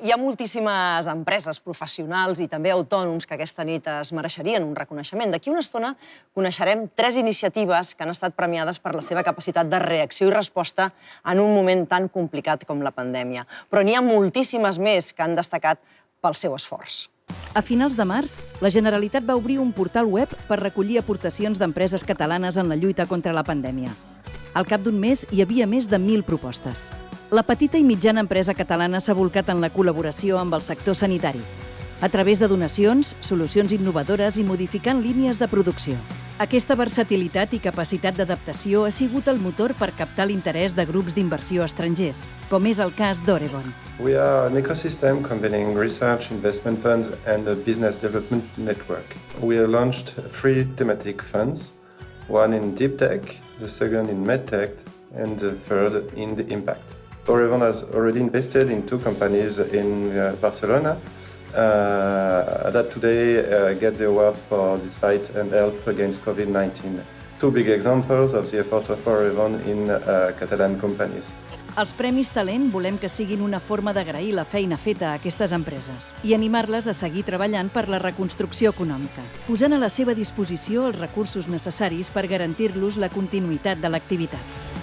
Hi ha moltíssimes empreses, professionals i també autònoms que aquesta nit es mereixerien un reconeixement. D'aquí una estona coneixerem 3 iniciatives que han estat premiades per la seva capacitat de reacció i resposta en un moment tan complicat com la pandèmia. Però n'hi ha moltíssimes més que han destacat pel seu esforç. A finals de març, la Generalitat va obrir un portal web per recollir aportacions d'empreses catalanes en la lluita contra la pandèmia. Al cap d'un mes hi havia més de 1.000 propostes. La petita i mitjana empresa catalana s'ha bolcat en la col·laboració amb el sector sanitari, a través de donacions, solucions innovadores i modificant línies de producció. Aquesta versatilitat i capacitat d'adaptació ha sigut el motor per captar l'interès de grups d'inversió estrangers, com és el cas d'Oregon. We are an ecosystem combining research, investment funds and a business development network. We have launched 3 thematic funds, one in deep tech, the second in medtech, and the third in the impact. Oregon has already invested in 2 companies in Barcelona that today get the award for this fight and help against COVID-19. 2 big examples of the efforts of Oregon in Catalan companies. Els Premis Talent volem que siguin una forma d'agrair la feina feta a aquestes empreses i animar-les a seguir treballant per la reconstrucció econòmica, posant a la seva disposició els recursos necessaris per garantir-los la continuïtat de l'activitat.